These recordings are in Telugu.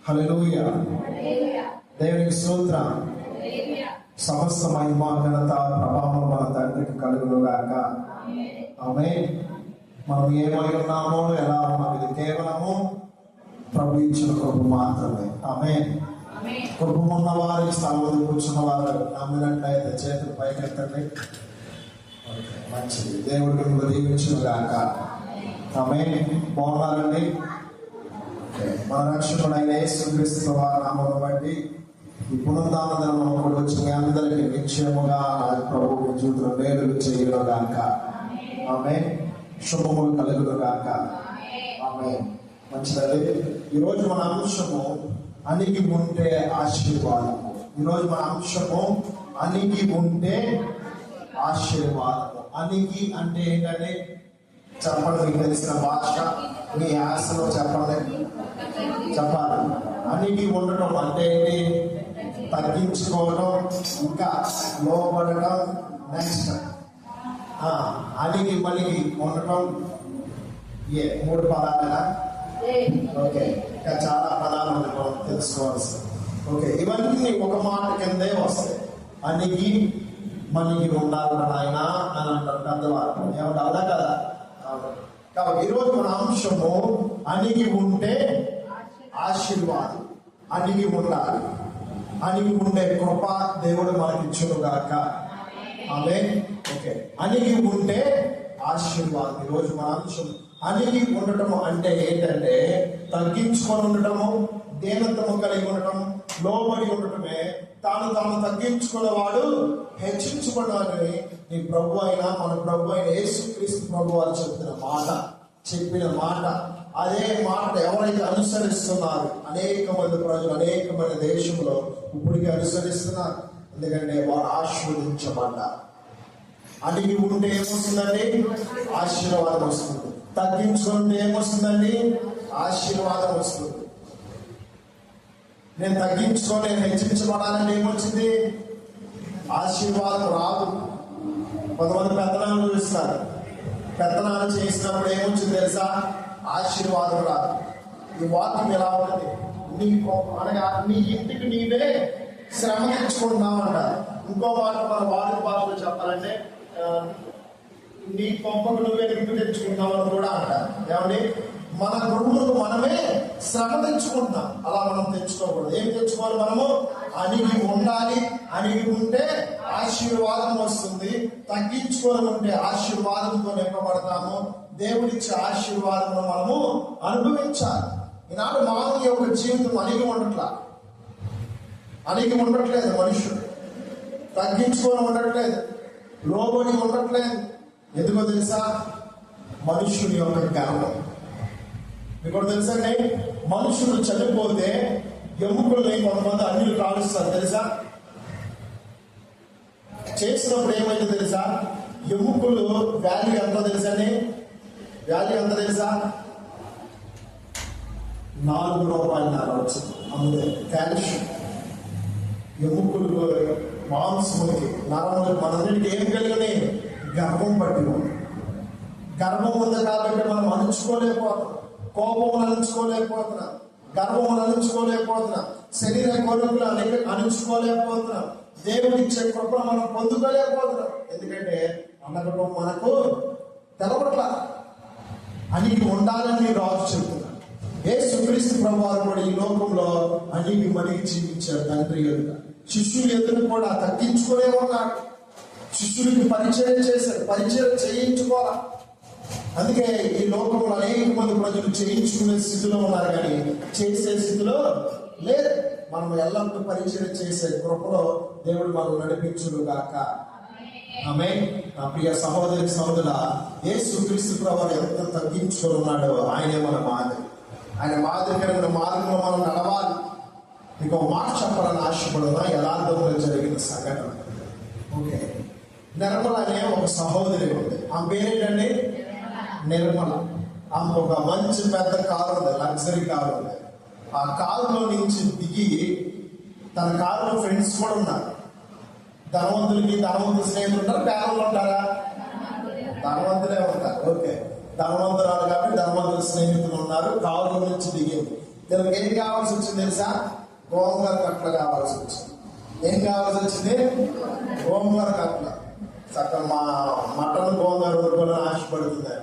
హల్లెలూయా. దేవునికి స్తోత్రం. సమస్త మహిమ ఘనత ప్రభావం మన తండ్రికి కలుగునుగాక. ఆమేన్. మనం ఏమై ఉన్నామో ఎలా ఉన్నాం ఇది కేవలము ప్రభు ఇచ్చిన కృప మాత్రమే. ఆమేన్. కృప ఉన్న వారి స్థానంలో కూర్చున్న వారు నమ్మినట్లయితే చేతులు పైకెత్తండి. మంచిది. దేవుడు మిమ్మల్ని దీవించునుగాక. ఆమేన్. బాగున్నారండి. మన రక్షకుడైన యేసుక్రీస్తు వారి నామమును బట్టి ఈ పునరుద్ధాన దినం ఒకటి వచ్చిన అందరికీ నిశ్చయముగా ప్రభు మీ జీవితంలో మేలులు చేయునుగాక. ఆమేన్. శుభములు కలుగునుగాక. ఆమేన్. మంచిదండి. ఈరోజు మన అంశము అణిగి ఉంటే ఆశీర్వాదము. ఈరోజు మన అంశము అణిగి ఉంటే ఆశీర్వాదము. అణిగి అంటే ఏంటంటే చెప్పండి. మీకు తెలిసిన భాష మీ యాసలో చెప్పండి. చెప్పాలి. అణిగి ఉండటం అంటే ఏంటి? తగ్గించుకోవడం, ఇంకా లోపడటం. నెక్స్ట్ అణిగి మణిగి ఉండటం. మూడు పదాలేనా? ఓకే. ఇంకా చాలా పదాలు మనం తెలుసుకోవాల్సి. ఓకే. ఇవన్నీ ఒక మాట కిందే వస్తాయి. అణిగి మణిగి ఉండాలి నాయన అని అంటారు పెద్దవారు. ఏమంటారు? అలా కదా. కాబట్టి ఈరోజు మన అంశము అణిగి ఉంటే ఆశీర్వాదం. అణిగి ఉండాలి. అణిగి ఉండే కృప దేవుడు మనకి ఇచ్చునుగాక. ఆమేన్. ఓకే. అణిగి ఉంటే ఆశీర్వాదం. ఈరోజు మన అంశం అణిగి ఉండటము అంటే ఏంటంటే తగ్గించుకొని ఉండటము, దేనత్వము కలిగి ఉండటం, లోబడి ఉండటమే. తాను తగ్గించుకున్నవాడు హెచ్చించుకున్నాడని నీ ప్రభు అయినా మన ప్రభు అయిన యేసుక్రీస్తు ప్రభు వారు చెప్పిన మాట. అదే మాట ఎవరైతే అనుసరిస్తున్నారు అనేక మంది ప్రజలు అనేక మంది దేశంలో ఇప్పటికీ అనుసరిస్తున్నారు. ఎందుకంటే వారు ఆశీర్వదించబడ్డారు. అడిగి ఉంటే ఏమొస్తుందండి? ఆశీర్వాదం వస్తుంది. తగ్గించుకుంటే ఏమొస్తుందండి? ఆశీర్వాదం వస్తుంది. నేను తగ్గించుకొని నేను హెచ్చరించబడాలని ఏమొచ్చింది? ఆశీర్వాదం రాదు. కొంతమంది పెత్తనాలు చూస్తారు. పెత్తనాలు చేసినప్పుడు ఏమొచ్చింది తెలుసా? ఆశీర్వాదం రాదు. ఈ వాక్యం ఎలా ఉంటుంది? అనగా నీ ఇంటికి నీవే శ్రమ తెచ్చుకుంటున్నావు అంటారు. ఇంకో మాట మన వారి భాషలో చెప్పాలంటే నీ కొంపకు నువ్వే నింపు తెచ్చుకుంటావు అని కూడా అంటారు. ఏమండి? మన గృహములకు మనమే శ్రమ తెచ్చుకుంటున్నాం. అలా మనం తెచ్చుకోకూడదు. ఏం తెచ్చుకోవాలి? మనము అణిగి ఉండాలి. అణిగి ఉంటే ఆశీర్వాదం వస్తుంది. తగ్గించుకొని ఉంటే ఆశీర్వాదంతో నింపబడతాము. దేవుడిచ్చే ఆశీర్వాదం మనము అనుభవించాలి. ఈనాడు మానవుని యొక్క జీవితం అణిగి ఉండట్లేదు. మనుషుడు తగ్గించుకొని ఉండట్లేదు, లోబడి ఉండట్లేదు. ఎందుకో తెలుసా? మనుషుని యొక్క గర్వం. మీకు తెలుసండి, మనుషులు చనిపోతే ఎముకల్ని కొంతమంది అన్యులు కాలుస్తారు. తెలుసా? చేసినప్పుడు ఏమైంది తెలుసా? ఎముకలు వాల్యూ ఎంత తెలుసండి? వాల్యూ ఎంత తెలుసా? ₹4 వచ్చింది. అందుకే కాల్షియం ఎముకలు మాంసములకి నరములకి మనందరికి ఏం కలిగినాయి? గర్వం పట్టి ఉంది. గర్వం ఉంది కాబట్టి మనం అణుచుకోలేకపోతున్నాం. కోపములు అణుచుకోలేకపోతున్నాం. గర్వములు అణుచుకోలేకపోతున్నాం. శరీర కోరికలు అణుచుకోలేకపోతున్నాం. దేవుడు ఇచ్చే కృపను మనం పొందుకోలేకపోతున్నాం. ఎందుకంటే అన్నగటం మనకు తెలవట్ల. అణిగి ఉండాలని రాజు చెబుతున్నాడు. యేసుక్రీస్తు ప్రభువారు కూడా ఈ లోకంలో అణిగి మణిగి జీవించారు. తండ్రి ఎదుట శిష్యులు ఎదురు కూడా తగ్గించుకునే ఉన్నాడు. శిష్యులకి పరిచయం చేశాడు. పరిచయం చేయించుకోవాలి. అందుకే ఈ లోకంలో అనేక మంది ప్రజలు చేయించుకునే స్థితిలో ఉన్నారు, కానీ చేసే స్థితిలో లేదు. మనం ఎల్లప్పుడూ పరిచయం చేసే కృపలో దేవుడు మనం నడిపించుగాక. ఆమేన్. నా ప్రియ సహోదరి సహోదరుల, యేసుక్రీస్తు ప్రభువారు ఎంత తగ్గించుకొని ఉన్నాడో ఆయనే మన మాదిరి. ఆయన మాదిరికరమైన మార్గంలో మనం నడవాలి. మీకు ఒక మాట చెప్పాలని ఆశపడుతున్నా. యథార్థంలో జరిగిన సంఘటన. ఓకే. నిర్మల అనే ఒక సహోదరి ఉంది. ఆమె పేరేంటండి? నిర్మల. ఆమె ఒక మంచి పెద్ద కారు ఉంది, లగ్జరీ కారు ఉంది. ఆ కారులో నుంచి దిగి తన కారులో ఫ్రెండ్స్ కూడా ఉన్నారు. ధనవంతుల స్నేహితులు ఉంటారు, పేదలు ఉంటారా? ధనవంతులే ఉంటారు. ఓకే. ధనవంతురాలు కాబట్టి ధనవంతుల స్నేహితులు ఉన్నారు. కారులో నుంచి దిగింది. వీళ్ళకి ఏం కావాల్సి వచ్చింది తెలుసా? గోంగూర కట్ల కావాల్సి వచ్చింది. ఏం కావాల్సి వచ్చింది? గోంగూర కట్ల. చక్కగా మా మటన్ గోంగూర వండుకొని ఆశపడుతుంది.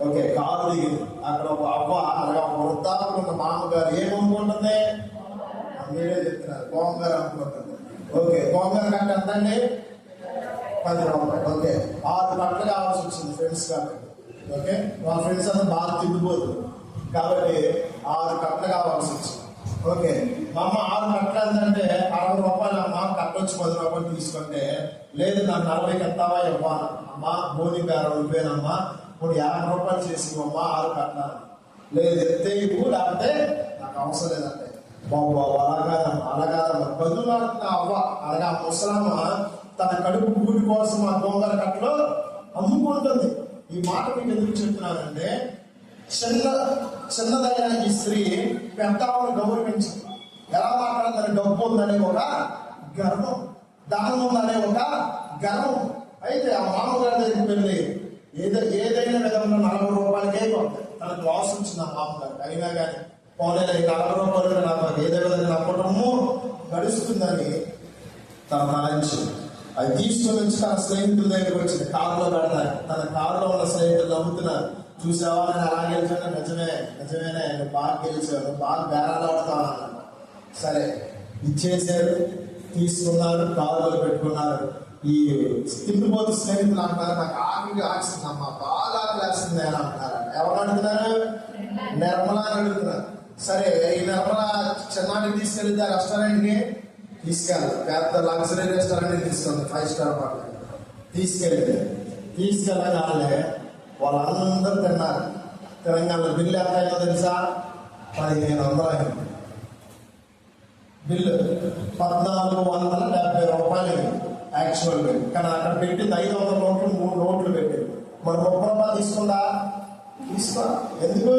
ఓకే, కారు దిగింది. అక్కడ ఒక అవ్వ అలాగా వృద్ధాపుకున్న మామగారు ఏం అమ్ముకుంటుంది? మీరే చెప్తున్నారు, గోంగూర అమ్ముకుంటుంది. ఓకే, గోంగూర కట్ట ఎంత అండి? 10 రూపాయలు. ఓకే, 6 కట్టలు కావాల్సి వచ్చింది ఫ్రెండ్స్ కాబట్టి. ఓకే, మా ఫ్రెండ్స్ అంతా బాగా తిండిపోతుంది కాబట్టి 6 కట్టలు కావాల్సి వచ్చింది. ఓకే, మా అమ్మ 6 కట్టలు ఎంతంటే 60 రూపాయలు అమ్మ, కట్ట వచ్చి 10 రూపాయలు తీసుకుంటే, లేదు నాకు 40కి ఎత్తావా ఇవ్వాలి అమ్మ, భోని గారు ఉండిపోయినమ్మా, ఇప్పుడు 50 రూపాయలు చేసి అమ్మా 6 కట్టాలి. లేదు ఎత్తే ఇవ్వు, లేకపోతే నాకు అవసరం లేదంటే బాబు అలాగాదమ్మా బదులాడుతున్న అవ్వ అలాగా ముసలమ్మ తన కడుపు కూడి కోసం ఆ గోంగూర కట్టలో అమ్ముకుంటుంది. ఈ మాట మీకు ఎందుకు చెప్తున్నానంటే, చిన్నదైన ఈ స్త్రీ పెద్దవాళ్ళు గౌరవించింది. ఎలా మాట్లాడుతుంది? డబ్బు ఉందనే ఒక గర్వం, ధనం ఉందనే ఒక గర్వం. అయితే ఆ మామగారి దగ్గరికి వెళ్ళి ఏదైనా విధంగా 40 రూపాయలకే తనకు లాస్ వచ్చింది ఆ మామగారు. అయినా కానీ పోనీ 40 రూపాయలు నాకు ఏదో విధంగా నా కుటుంబం గడుస్తుందని తన తలంచి అది తీసుకుని వచ్చి తన స్నేహితుల దగ్గరికి వచ్చింది. కారులో పెడతారు. తన కారులో ఉన్న స్నేహితులు నమ్ముతున్నారు. చూసావా, నేను అలా గెలిచాను, నిజమేనే నువ్వు బాగా గెలిచావు, నువ్వు బాగా బేరాలు ఆడుతావు అన్నాను. సరే ఇచ్చేసారు, తీసుకున్నారు, కారులో పెట్టుకున్నారు. ఈ తిండిపోతు స్నేహితులు అంటారు, నాకు ఆకలి ఆడుతుందమ్మా, బాగా ఆకలేస్తుంది అని అంటున్నారు. ఎవరు అడుగుతున్నారు? నిర్మల అని అడుగుతున్నారు. సరే ఈ నిర్మల చిన్నానికి తీసుకెళ్తే రెస్టారెంట్కి తీసుకెళ్ళాలి. పెద్ద లగ్జరీ రెస్టారెంట్కి తీసుకెళ్తారు, 5 స్టార్ హోటల్ తీసుకెళ్ళగానే వాళ్ళందరూ తిన్నారు. తెలంగాణ బిల్లు ఎంత అయిందో తెలుసా? 1500 అయింది బిల్లు. 1470 రూపాయలు యాక్చువల్ బిల్. కానీ అక్కడ పెట్టింది 500 నోట్లు, 3 నోట్లు పెట్టింది. మరి 30 రూపాయలు తీసుకుందా? తీసుకో. ఎందుకు?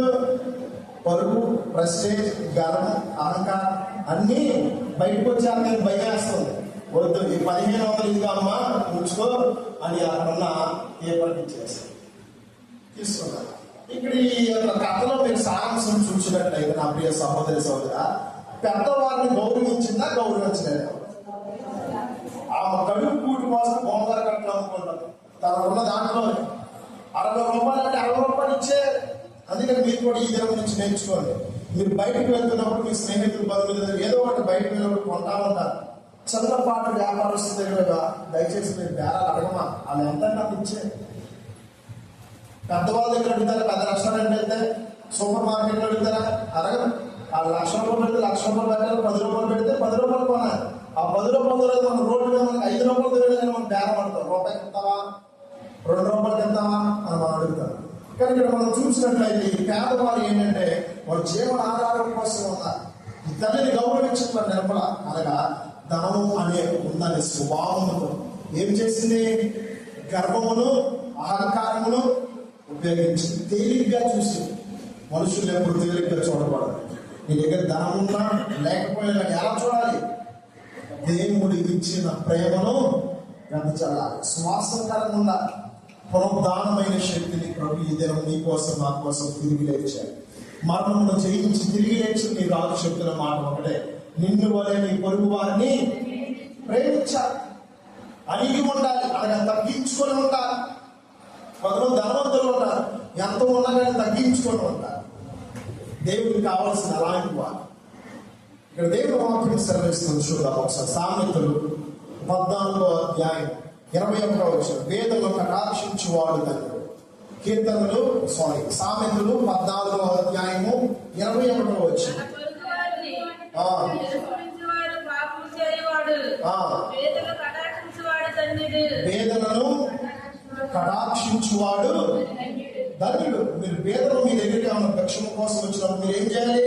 పరుగు, ప్రెస్టేజ్, గర్వం, అహంకారం అన్నీ బయటకు వచ్చాక నేను భయం వేస్తుంది. వద్దు, ఈ 1500 ఇదిగా అమ్మా ఉంచుకో అని అక్కడున్న పేపర్కి ఇచ్చేస్తాను, తీసుకున్నాను. ఇక్కడ ఈ యొక్క కథలో మీరు సారాంశం చూసినట్లయితే నా ప్రియ సహోదరి సహోదర, పెద్దవారిని గౌరవించిందా? గౌరవించలేదు. ఆమె కడుపు కూటి కోసం గోంగూర కట్టలు అమ్ముకుంటారు. తన ఉన్న దాంట్లో 60 రూపాయలు అంటే 60 రూపాయలు ఇచ్చే. అందుకని మీరు కూడా ఈ దినం నుంచి నేర్చుకోండి. మీరు బయటకు వెళ్తున్నప్పుడు మీ స్నేహితులు, బంధువులు ఏదో ఒకటి బయటకు వెళ్ళినప్పుడు కొంటా ఉంటారు. చిన్నపాటు వ్యాపారస్తుల దగ్గర దయచేసి మీరు బేరాలు అడగమా, వాళ్ళు ఎంత నాకు ఇచ్చే. పెద్దవాళ్ళ దగ్గర అడుగుతారా? పెద్ద రెస్టారెంట్ వెళ్తే, సూపర్ మార్కెట్లో అడుగుతారా? అడగరు. ఆ 1,00,000 రూపాయలు పెడితే 1,00,000 రూపాయలు పెట్టాలి. 10 రూపాయలు పెడితే 10 రూపాయలు కొనాలి. ఆ 10 రూపాయలు మన రోడ్డు మీద మనకి 5 రూపాయలు తెలియదు, మనం బేరం పడతాం. రూపాయికి ఇస్తావా, 2 రూపాయలకి ఇస్తావా అని మనం అడుగుతాం. కానీ ఇక్కడ మనం చూసినట్లయితే ఈ పేదవాళ్ళు ఏంటంటే వారు జీవన ఆధారం కోసం ఉన్నారు. ఈ తల్లిని గౌరవించిన నిర్మల అనగా ధనము అనే ఉందని స్వభావముతో ఏం చేసింది? గర్వమును, అహంకారమును ఉపయోగించింది. తేలిగ్గా చూసి మనుషులు ఎప్పుడు తేలిగ్గా చూడకూడదు. నీ దగ్గర ధనం ఉన్నా లేకపోయినా ఎలా చూడాలి? దేవుడు ఇచ్చిన ప్రేమను గమనించాలి. శ్వాసకరంగా ఉండాలి. పునరుద్ధానమైన శక్తిని ప్రభు ఈ దినం నీ కోసం నా కోసం తిరిగి లేచాడు. మరణమును జయించి తిరిగి లేచి నీ రాజు చెప్తున్న మాట ఒకటే, నిన్ను వలె నీ పొరుగు వారిని ప్రేమించాలి. అడిగి ఉండాలి, అనగా తగ్గించుకొని ఉండాలి. కొంతమంది ధనవంతులు ఉన్నారు, ఎంత ఉన్నా కానీ తగ్గించుకొని ఉంటారు. దేవుడికి కావాల్సిన అలాంటి వారు. ఇక్కడ దేవుడు వాక్యం సెలవిస్తుంది. చూద్దాం ఒకసారి. సామెతలు 14వ అధ్యాయం 21వ వచనం. వేదమును కటాక్షించువాడు ధన్యుడు. సామెతలు 14వ అధ్యాయము 21వ వచనం. వేదనను కటాక్షించువాడు ధన్యుడు. మీరు వేదన మీ దగ్గరికి ఏమన్నా భిక్షమ కోసం వచ్చినప్పుడు మీరు ఏం చేయాలి?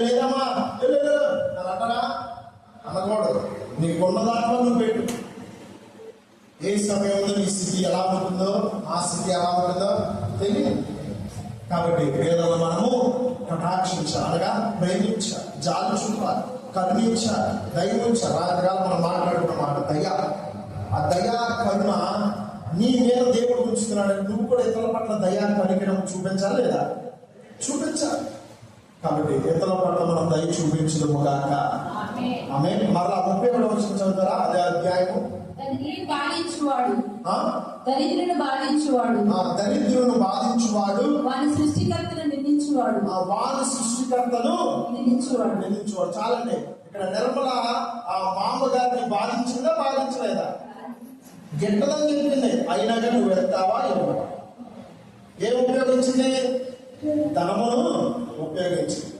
లేదమ్మా అని అంటారా? అనకూడదు. నీకున్న దాంట్లో నువ్వు పెట్టు. ఏ సమయంలో నీ స్థితి ఎలా ఉంటుందో, ఆ స్థితి ఎలా ఉంటుందో తెలియదు. కాబట్టి వేదనను మనము కటాక్షించాలి, అనగా ప్రేమించాలి, జాలి చూపాలి, కరుణించాలి, దయవించాలి. రకరకాల మనం మాట్లాడుకున్న మాట దయ. ఆ దయా కరుణ నీ మీద దేవుడు ఉంచుతున్నాడు. నువ్వు కూడా ఇతరుల పట్ల దయా కనికరం చూపించాలి లేదా? చూపించాలి. కాబట్టి ఇతరుల పట్ల మనం దయ చూపించడము గాక. ఆమేన్. మరలా 31వ వచనం చదువుతారా? అదే అధ్యాయము. దరిద్రుని బాధించువాడు ఆ? దరిద్రుని బాధించువాడు దరిద్రులను బాధించువాడు వాని సృష్టికర్తను నిందించువాడు వాని సృష్టికర్తను నిందించువాడు. చాలండి. ఇక్కడ నిర్మల ఆ మామగారిని బాధించలేదా? గిట్టదని చెప్పింది. అయినా కానీ నువ్వు వెళ్తావా? ఏం ఉపయోగించింది? ధనమును ఉపయోగించింది.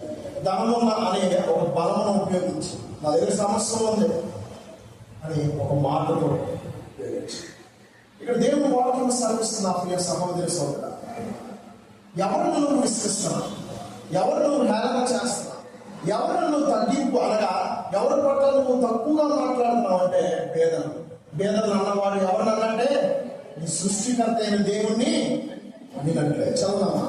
ధనమున్న అనే ఒక బలమును ఉపయోగించి నా దగ్గర సమస్య ఉంది అని ఒక మాటతో ఉపయోగించి ఇక్కడ దేవుని వాక్యం సాగిస్తున్న ప్రియ సహోదరి సోదర, ఎవరిని నువ్వు విశ్వసిస్తున్నావు? ఎవరు నువ్వు హేళన చేస్తున్నావు? ఎవరు నువ్వు తగ్గింపు అనగా ఎవరి పట్ల నువ్వు తక్కువగా మాట్లాడుతున్నావు అంటే భేదలు అన్నవాడు ఎవరినన్నంటే నీ సృష్టికర్త అయిన దేవుణ్ణి అనినట్లే. చదువుదామా?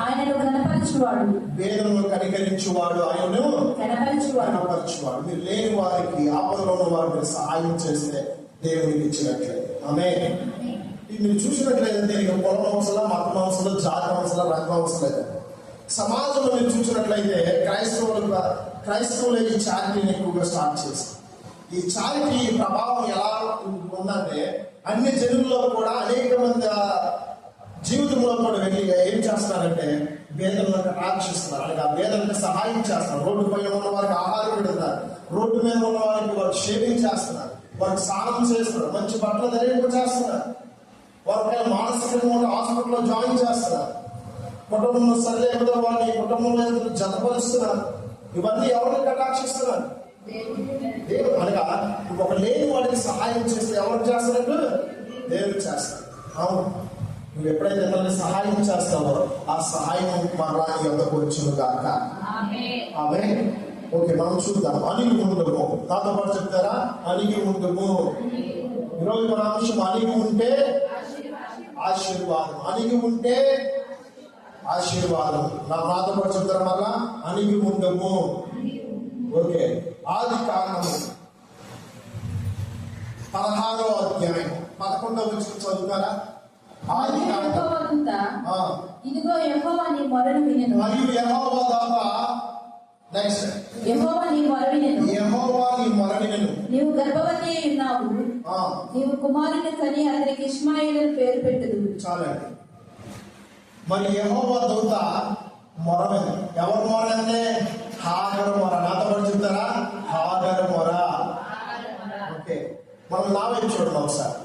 ఆయనను కనపరచువాడు, వేదనను కనికరించువాడు, ఆయనను కనపరచువాడు. మీరు లేని వారికి, ఆపదలో ఉన్న వారికి సహాయం చేస్తే దేవునికి ఇచ్చినట్లే. ఆమేన్. మీరు చూసినట్లయితే దీనికి కులం అవసరం, మతం అవసరం, జాతి అవసరం, రంగం అవసరం లేదు. సమాజంలో మీరు చూసినట్లయితే క్రైస్తవులు ఈ చారిటీని ఎక్కువగా స్టార్ట్ చేస్తారు. ఈ చారిటీ ప్రభావం ఎలా ఉందంటే అన్ని జనుల్లో కూడా అనేక మంది జీవితంలో కూడా వెళ్ళి ఏం చేస్తున్నారంటే పేదలను ఆకర్షిస్తున్నారు. అలాగే ఆ పేదలకు సహాయం చేస్తున్నారు. రోడ్డు పైన ఉన్న వారికి ఆహారం పెడుతున్నారు. రోడ్డు మీద ఉన్న వారికి వారు షేవింగ్ చేస్తున్నారు. వారికి స్నానం చేస్తున్నారు. మంచి బట్టలు ధరింపు చేస్తున్నారు. వారిపైన మానసికంగా హాస్పిటల్లో జాయిన్ చేస్తున్నారు. కుటుంబంలో సరిలేకపోతే వారిని కుటుంబంలో జతపరుస్తున్నారు. ఇవన్నీ ఎవరిని కటాక్షిస్తున్నారు? దేవుడు. అనగా ఒక లేని వాడికి సహాయం చేస్తే ఎవరు చేస్తున్నట్టు? దేవుడు చేస్తారు. అవును, నువ్వు ఎప్పుడైతే ఎవరిని సహాయం చేస్తావో ఆ సహాయం మరలా నీ యొద్దకు వచ్చును గాక. ఆమేన్. ఓకే, మనం చూద్దాం. అణిగి ఉండము. నాతో పాటు చెప్తారా? అణిగి ఉండము. ఈరోజు మన అంశం అణిగి ఉంటే ఆశీర్వాదం. అణిగి ఉంటే ఆశీర్వాదం. నాతో పాటు చెప్తారా? మరలా అణిగి ఉండము. ఓకే, ఆది కాండము 16వ అధ్యాయం 11వ వచనం చదువుతారా? ఆది కాండం. ఇదిగో యెహోవా నీ మొరను వినెను. మరియు యెహోవా దాకా నెక్స్ట్ యెహోవా నీ మొర వినెను. నీవు గర్భవతి అయి ఉన్నావు. నీవు కుమారుని కని అతనికి ఇష్మాయేలు పేరు పెట్టుదు. చాలండి. మరి యెహోవా దూత మొర వినెను. ఎవరు మొర అంటే? హాగరు మొర. నాతో పాటు చెప్తారా? హాగరు మొర. ఓకే, మనం నా వైపు చూడండి ఒకసారి.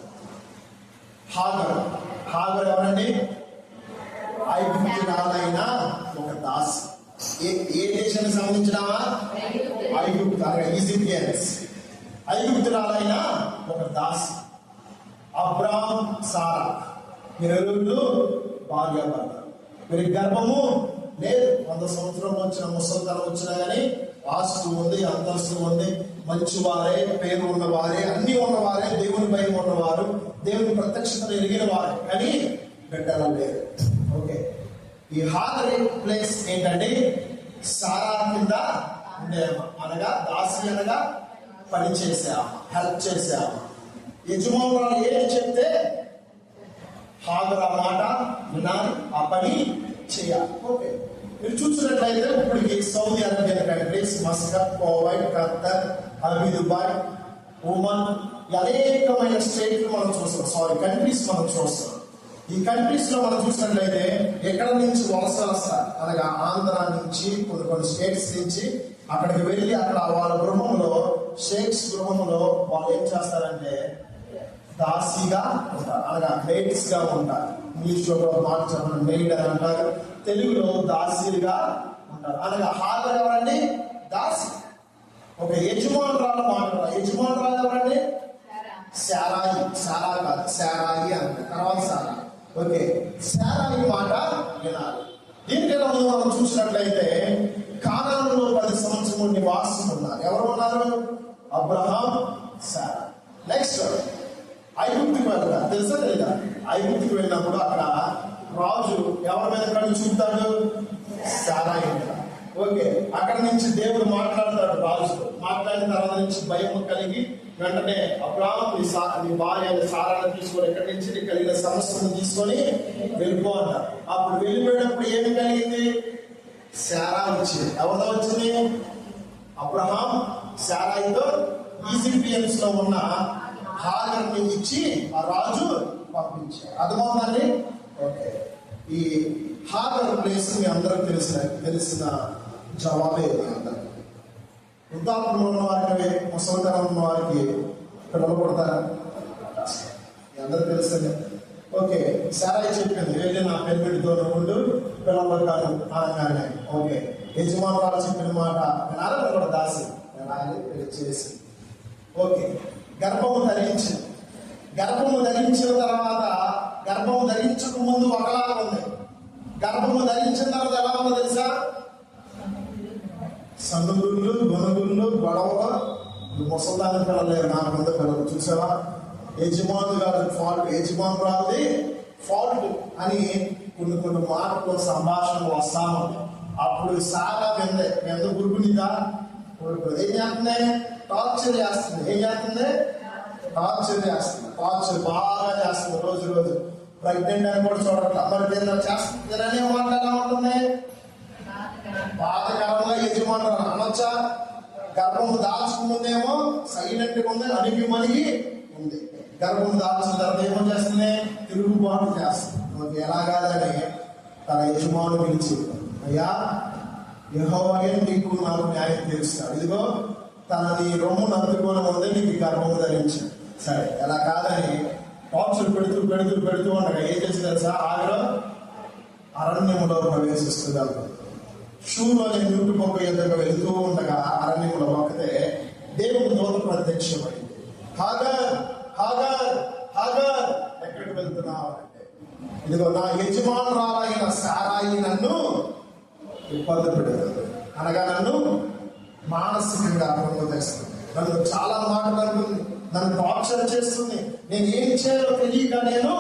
హాగరు ఎవరండి? ఐగుప్తురాలైన ఒక దాసి. ఏ దేశానికి సంబంధించినవా? ఐగుప్తు అనగా ఈజిప్షియన్స్. ఐగుప్తురాలైన ఒక దాసి. అబ్రామ్, సారా వీరు భార్యాభర్త. వీరికి గర్భము లేదు. 100 సంవత్సరం వచ్చిన ముసలితనం వచ్చినా కానీ ఆస్తు ఉంది, అంతస్తు ఉంది, మంచివారే, పేరు ఉన్నవారే, అన్ని ఉన్నవారే, దేవుని భయం ఉన్నవారు, దేవుని ప్రత్యక్షతను ఎరిగిన వారే, కానీ బిడ్డలు లేరు. ఓకే, ఈ హాగరి ప్లేస్ ఏంటంటే సారా కింద ఉండేమ్మ. అనగా దాసి అనగా పని చేసాము, హెల్ప్ చేసాము. యజమానులు ఏం చెప్తే హాగరు ఆ మాట వినాలి, ఆ పని చేయాలి. ఓకే, మీరు చూసినట్లయితే ఇప్పటికి Saudi Arabian countries, Muscat, Kuwait, Khattar, Dubai, Oman, అనేకమైన స్టేట్లు మనం చూస్తాం. కంట్రీస్ మనం చూస్తాం. ఈ కంట్రీస్ లో మనం చూసినట్లయితే ఎక్కడ నుంచి వలసలు వస్తారు అనగా ఆంధ్ర నుంచి కొన్ని స్టేట్స్ నుంచి అక్కడికి వెళ్ళి అక్కడ వాళ్ళ గృహంలో, షేక్స్ గృహంలో వాళ్ళు ఏం చేస్తారంటే దాసిగా ఉంటారు. అనగా మెయిడ్స్ గా ఉంటారు. ఇంగ్లీష్ లో మాట చెప్పడం మెయిడ్ అని అంటారు, తెలుగులో దాసీలుగా ఉంటారు. అనగా హాగరు ఎవరండి? దాసి. ఒక యజమానురాలు మాట్లాడారు. యజమానురాలు ఎవరండి? శారాయి. సారా కాదు, శారాయి అంటారు. తర్వాత సారా. ఓకే, శారాయి మాట వినాలి. దీనికన్నా ముందు మనం చూసినట్లయితే కానానులో 10 సంవత్సరములు నివాసం ఉన్నారు. ఎవరు ఉన్నారు? అబ్రహాం, సారా. నెక్స్ట్ ఐగుప్తుకి వెళ్తారు. తెలుసా లేదా? ఐగుప్తుకి వెళ్ళినప్పుడు అక్కడ రాజు ఎవరి మీద కళ్ళు చూపుతాడు? శారాయి. ఓకే, అక్కడ నుంచి దేవుడు మాట్లాడతాడు రాజుతో. మాట్లాడిన తర్వాత నుంచి భయం కలిగి వెంటనే అబ్రాహాము నీ భార్య సారాను తీసుకొని ఎక్కడి నుంచి నీకు కలిగిన సమస్యను తీసుకొని వెళ్ళిపో అంటారు. అప్పుడు వెళ్ళిపోయేటప్పుడు ఏమి కలిగింది? శారా వచ్చింది. ఎవరితో వచ్చింది? అబ్రహాం శారాయితో ఈజిప్షియన్స్ లో ఉన్న హాగర్ని ఇచ్చి ఆ రాజు పంపించారు. అర్థమవుతుందండి? ఓకే. ఈ హాగర్ ప్లేస్ మీ అందరూ తెలిసిన జవాబే ఇది. అందరూ వృద్ధాప్యంలో ఉన్న వారికి, ముసలితనం ఉన్న వారికి పిల్లలు పుడతారా? మీ అందరూ తెలుస్తుంది. ఓకే, సారాయి చెప్పింది వెళ్ళి నా పెళ్ళితో ఉండు పిల్లలు కాదు అనగానే ఓకే, యజమానురాలు చెప్పిన మాట వినాలని కూడా దాసి వినాలి, పెళ్లి చేసి ఓకే గర్భము ధరించింది. గర్భము ధరించిన తర్వాత గర్భము ధరించక ముందు ఒకలాగా ఉంది. గర్భము ధరించిన తర్వాత ఎలా ఉందో తెలుసా? సన్నుగుళ్ళు, గొనుగుళ్ళు, గొడవలు. ముసల్దాని పిల్లలేదు, నా ముందు పిల్లలు చూసావా? యజమాను గారి ఫాల్ట్, యజమానురాలది ఫాల్ట్ అని కొన్ని మాటలు సంభాషణలు వస్తాము. అప్పుడు సాగా ఎంత గురుకునిదా ఏం చేస్తుంది? టార్చర్ చేస్తుంది. ఏం చేస్తుంది? టార్చర్ చేస్తుంది. టార్చర్ బాగా చేస్తుంది. రోజు ప్రెగ్నెంట్ అని కూడా చూడట్లా. మరి ఏదైనా చేస్తుందనే మాట ఎలా ఉంటుంది? బాధకరంగా యజమానురాలు అనొచ్చా? గర్భము దాల్చుకుందేమో సైలెంట్ గా ఉంది, అణిగి మణిగి ఉంది. గర్భం దాల్చిన తర్వాత ఏమో చేస్తుంది? తిరుగుబాటు చేస్తుంది. మనకి ఎలాగాదని తన యజమాను పిలిచి, అయ్యా యెహోవాయే నీకు నాకు న్యాయం తీరుస్తాడు. ఇదిగో తనది రొమ్ము నవ్వుకొని ఉంది, నీకు గర్భము ధరించాడు. సరే ఎలా కాదని టార్చర్ పెడుతూ ఉండగా ఏం చేసి తెలుసా? ఆవిడ అరణ్యములో ప్రవేశిస్తుంది. షూలో నేను యూటు మొక్క ఎదురుగా వెళుతూ ఉండగా అరణ్యంలో మొక్కతే దేవుని దూత ప్రత్యక్షమైంది. హాగర్ ఎక్కడికి వెళ్తున్నావు అంటే, ఇదిగో నా యజమానురాలైన సారాయి నన్ను ఇబ్బంది పెడుతుంది, అనగా నన్ను మానసికంగా పొందజేస్తుంది, నన్ను చాలా మాటలు అంటుంది, నన్ను టార్చర్ చేస్తుంది. నేను ఏం చేయాలో తెలియక నేను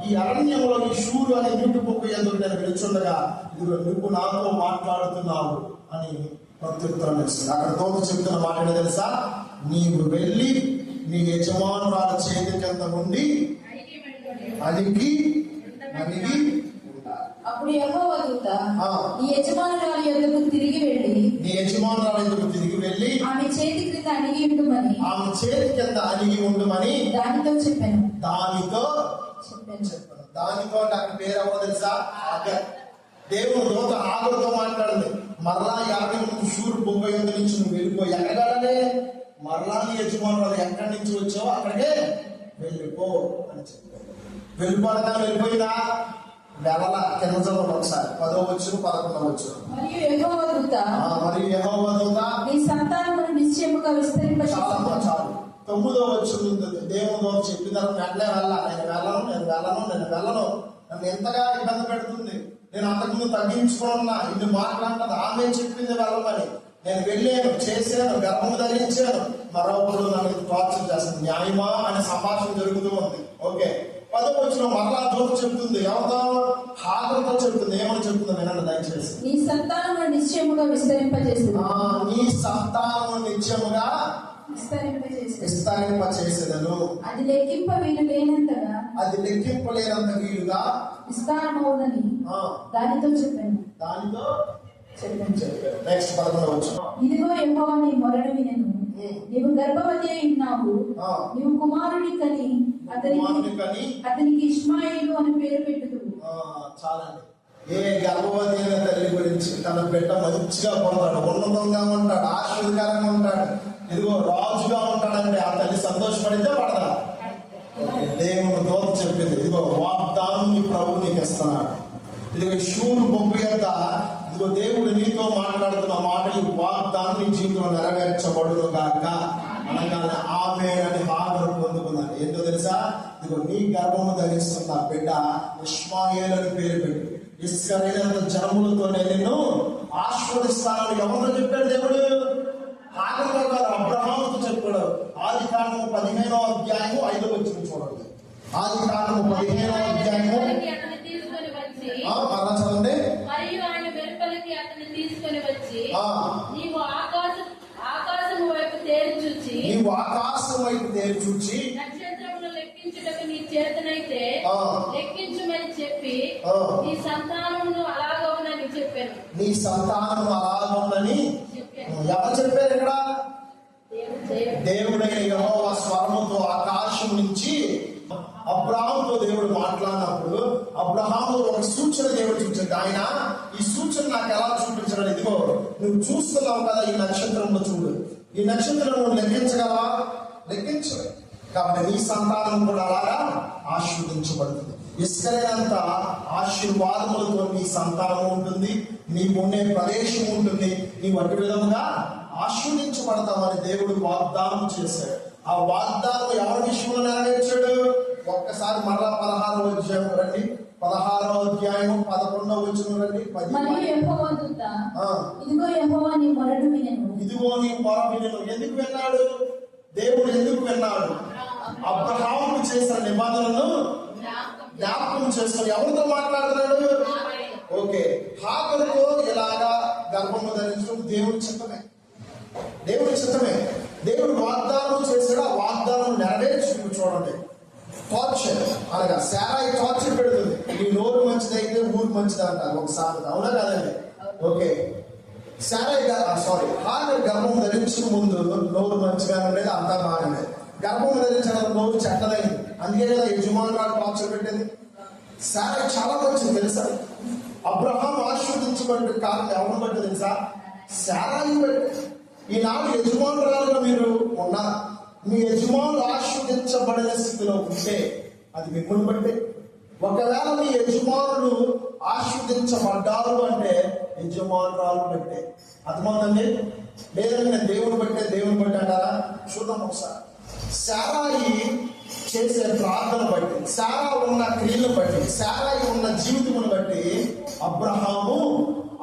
ఈ అరణ్యంలో ఈ షూరు అనే యూటు మొక్క ఎదురు నేను వెళ్తుండగా ఇదిగో నువ్వు నాతో మాట్లాడుతున్నావు అని ప్రత్యుత్తరం ఇస్తుంది. అక్కడ దూత చెప్తున్న మాట ఏంటో తెలుసా? నీవు వెళ్ళి నీ యజమానురాల చేతి కింద ఉండి అలిగి ఉండాలి. అప్పుడు యెహోవా దూత నీ యజమానురాలి యొద్దకు తిరిగి వెళ్ళి ఆమె చేతి కింద అణిగి ఉండుమని దానితో చెప్పాను. దానితో అక్కడ పేరు ఎవరో తెలుసా? హాగర్. దేవుడు దూత హాగరుతో మాట్లాడింది. మరలా 50 మంది షూరు బొంబాయి నుంచి నువ్వు వెళ్ళిపో. ఎక్కడాలనే మరలా నీ యజమానురాలు ఎక్కడి నుంచి వచ్చావో అక్కడికే వెళ్ళిపో అని చెప్పారు. వెళ్ళిపోయిందా? వెళ్ళల. కింద చదవండి ఒకసారి. 10వ వచనం 11వ వచనం. మరియు యెహోవా దూత నీ సంతానమును నిశ్చయముగా విస్తరింపచేయును. చాలు. 9వ వచనం దేవుని దూత చెప్పిన తర్వాత వెంటనే నేను వెళ్ళను, నన్ను ఎంతగా ఇబ్బంది పెడుతుంది, నేను అంతకుముందు తగ్గించుకున్నా, ఇన్ని మాట్లాడుతుంది, ఆమె చెప్పింది వెళ్ళమని. నేను వెళ్ళాను, చేశాను, గర్భము ధరించాను, మరొకరు నన్ను టార్చర్ చేస్తుంది. న్యాయమా అనే సంభాషణ జరుగుతూ ఉంది. ఓకే, 10వ వచనం మరలా దూత చెప్తుంది. ఎవరితో? హాగరుతో చెప్తుంది. ఏమని చెప్తుంది వినండి దయచేసి. నీ సంతానమును నిశ్చయముగా విస్తరింపచేసేదను. నీ సంతానము నిత్యముగా విస్తరింపచేసేదను. అది లెక్కింపలేనంతగా వీలుగా విస్తారమవునని దానితో చెప్పాను. నెక్స్ట్ 11వ వచనం. ఇదిగో యెహోవా నీ మొరను వినెను. నీవు గర్భవతి అయి ఉన్నావు. నీవు కుమారుని కని అతనికి ఇష్మాయేలు అని పేరు పెట్టుదువు. చాలండి. ఏ గర్భవతి అయిన తల్లి గురించి తన బిడ్డ మంచిగా పొందాడు, ఉన్నతంగా ఉంటాడు, ఆశీర్వాదంగా ఉంటాడు, ఇదిగో రాజుగా ఉంటాడంటే ఆ తల్లి సంతోషపడితే పడదా? దేవుని దూత చెప్పింది, ఇదిగో వాగ్దానం నీ ప్రభు నీకు ఇస్తున్నాడు. ఇదిగో షూరు బొబ్బు యొక్క ఇదిగో దేవుడు నీతో మాట్లాడుతున్న మాట, ఈ వాగ్దానం నీ జీవితంలో నెరవేర్చబడును గాక అనగానే ఆమె అని హాగరు పొందుకున్నాను. ఏంటో తెలుసా? ఇదిగో నీ గర్భము ధరిస్తున్న బిడ్డ ఇష్మాయేలు అని పేరు పెట్టి ఇస్రాయేలు జనములతోనే నిన్ను ఆశీర్వదిస్తానని ఎవరితో చెప్పాడు దేవుడు? హాగరుతో కాదు, అబ్రహాముతో చెప్పాడు. ఆదికాండము 15వ అధ్యాయము 5వ వచనం చూడండి. ఆదికాండము 15వ అధ్యాయము మరలా చదవండి. మరియు ఆయన వెలుపలికి అతన్ని తీసుకొని వచ్చి నీవు ఆకాశం వైపు తేరి చూచి చూచి నక్షత్రములు లెక్కించుటకు నీ చేతనైతే ఆ. లెక్కించుమని చెప్పి ఆ. నీ సంతానమును అలాగవునని చెప్పాను. నీ సంతానం అలాగుందని చెప్పాను. ఎవరు చెప్పారు ఇక్కడ? దేవుడు చేయడు. దేవుడైన యెహోవా స్వరముతో ఆకాశం నుంచి అబ్రహాముతో దేవుడు మాట్లాడినప్పుడు అబ్రహాము ఒక సూచన దేవుడు చూపించాడు. ఆయన ఈ సూచన నాకు ఎలా చూపించాడు? ఇదిగో నువ్వు చూస్తున్నావు కదా, ఈ నక్షత్రంలో చూడు, ఈ నక్షత్రం నువ్వు లెక్కించగలవా? లెక్కించవు. కాబట్టి నీ సంతానం కూడా అలాగా ఆశీర్వదించబడుతుంది. ఇసుకైనంత ఆశీర్వాదములతో నీ సంతానం ఉంటుంది, నీకు ఉండే ప్రదేశం ఉంటుంది, నీవు అటు విధముగా ఆశీర్వదించబడతామని దేవుడు వాగ్దానం చేశాడు. ఆ వాగ్దానం ఎవరి విషయంలో నెరవేర్చాడు? ఒక్కసారి మరలా 16వ అధ్యాయం రండి, 16వ అధ్యాయం 11వ వచనం రండి. మరియు యెహోవా దూత, ఆ. ఇదిగో యెహోవా నీ మొరను వినెను. ఇదిగో నీ మొర వినెను. ఎందుకు విన్నాడు దేవుడు? ఎందుకు విన్నాడు? అబ్రహాముకు చేసిన నిబంధనను జ్ఞాపకం చేసుకొని ఎవరితో మాట్లాడుతున్నాడు? ఓకే, హాగరుతో ఇలాగా గర్భము ధరించడం దేవుడి చిత్తమే, దేవుడి చిత్తమే. దేవుడు వాగ్దానం చేశాడు, ఆ వాగ్దానం నెరవేర్చుకుంటూ చూడండి. టార్చర్ అనగా శారాయి టార్చర్ పెడుతుంది. నీ నోరు మంచిదైతే ఊరు మంచిది అంటారు ఒకసారి, అవునా కాదండి? ఓకే, హాగర్ గర్భం ధరించక ముందు నోరు మంచిగా ఉండేది, అంతా బాగానే. గర్భం ధరించిన నోరు చెడ్డదైంది, అందుకే కదా యజమానురాలు టార్చర్ పెట్టింది. శారాయి చాలా మంచిది తెలుసా? అబ్రహాం ఆశీర్వదించబడ్డ కారణం ఎవరిని బట్టి తెలుసా? శారాయి బట్టి. ఈనాడు యజమానురాలుగా మీరు ఉన్నారు. మీ యజమానులు ఆశీర్వదించబడిన స్థితిలో ఉంటే అది మిమ్మల్ని బట్టే. ఒకవేళ మీ యజమానులు ఆశీర్వదించబడ్డారు అంటే యజమానురాలు బట్టే. అర్థమవుతుంది? లేదంటే దేవుని బట్టే, దేవుని బట్టి అంటారా? చూద్దాం ఒకసారి. శారాయి చేసే ప్రార్థన బట్టి, శారా ఉన్న క్రియలను బట్టి, శారాయి ఉన్న జీవితమును బట్టి అబ్రహాము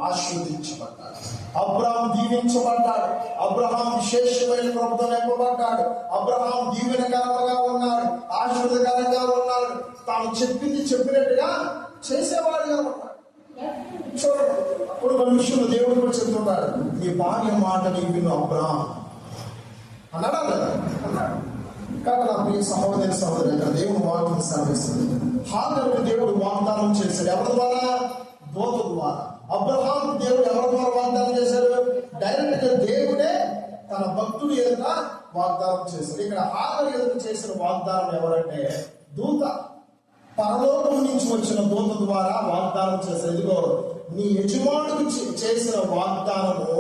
ఆశీర్వదించబడ్డాడు, అబ్రహాం దీవించబడ్డాడు, అబ్రహాం విశేషమైన ప్రభుత్వం నింపబడ్డాడు, అబ్రహాం దీవెనకరంగా ఉన్నాడు, ఆశీర్వదకరంగా ఉన్నాడు, తాను చెప్పింది చెప్పినట్టుగా చేసేవాడుగా ఉన్నాడు. చూడండి, ఇప్పుడు మన విషయంలో దేవుడు కూడా చెప్తున్నాడు, నీ భార్య మాట నీ విను అబ్రహాం అన్నాడా లేదా? అన్నాడు. కాబట్టి నా ప్రియ సహోదరి సహోదరు, దేవుడు వాక్యం సెలవిస్తుంది. హాగరుకు దేవుడు వాగ్దానం చేశాడు. ఎవరి ద్వారా? దూత ద్వారా. అబ్రహాం దేవుడు ఎవరి ద్వారా వాగ్దానం చేశాడు? డైరెక్ట్ గా దేవుడే తన భక్తుడు ఎదుట వాగ్దానం చేశాడు. ఇక్కడ హాగరు ఎదుట చేసిన వాగ్దానం ఎవరంటే దూత, పరలోకం నుంచి వచ్చిన దూత ద్వారా వాగ్దానం చేశాడు. ఇదిగో నీ యజమానుడికి చేసిన వాగ్దానము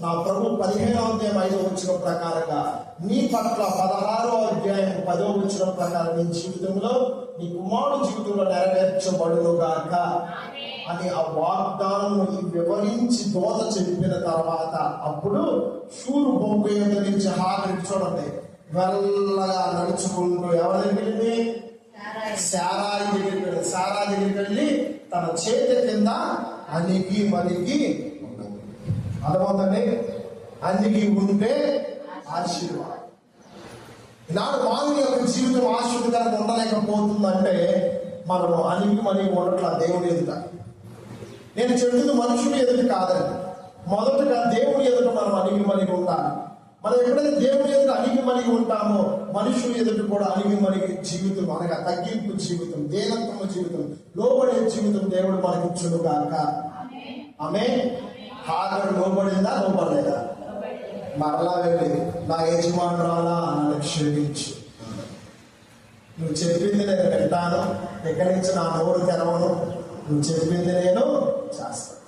నా ప్రభు 15వ అధ్యాయం 5వ వచనం ప్రకారంగా నీ పట్ల 16వ అధ్యాయం 10వ వచనం ప్రకారం నీ జీవితంలో, నీ కుమారుడు జీవితంలో నెరవేర్చబడును గాక అని ఆ వాగ్దానము వివరించి దోత చెప్పిన తర్వాత అప్పుడు షూరు బొంగు యొక్క నుంచి హాగరికి చూడండి మెల్లగా నడుచుకుంటూ ఎవరి దగ్గరికి వెళ్ళి? శారాయి దగ్గరికి వెళ్ళి. శారాయి దగ్గరికి వెళ్ళి తన చేతి కింద అన్నికి మనికి అర్థమవుతుంది. అన్నికి ఉంటే ఆశీర్వాదం. ఈనాడు మానవుని యొక్క జీవితం ఆశీర్వాదంగా ఉండలేకపోతుందంటే మనము అన్నికి మనికి ఉండట్లా దేవుని ఎదుట. నేను చెప్తుంది మనుషుని ఎదుట కాదండి, మొదటగా దేవుని ఎదుట మనం అణిగి మణిగి ఉండాలి. మనం ఎప్పుడైతే దేవుని ఎదుట అణిగి మణిగి ఉంటామో మనుషుని ఎదుట కూడా అణిగి మణిగి జీవితం, అనగా తగ్గింపు జీవితం, దేనత్వము జీవితం, లోబడే జీవితం దేవుడు మనకి ఇచ్చును గాక. ఆమేన్. హాగరు లోబడిందా? లోబడలేదా? మరలా వెళ్ళి నా యజమానురాలా నన్ను క్షమించు, నువ్వు చెప్పింది నేను వింటాను, ఎక్కడి నుంచి నా నోరు తెరవను, నువ్వు చెప్పింది నేను చేస్తాను.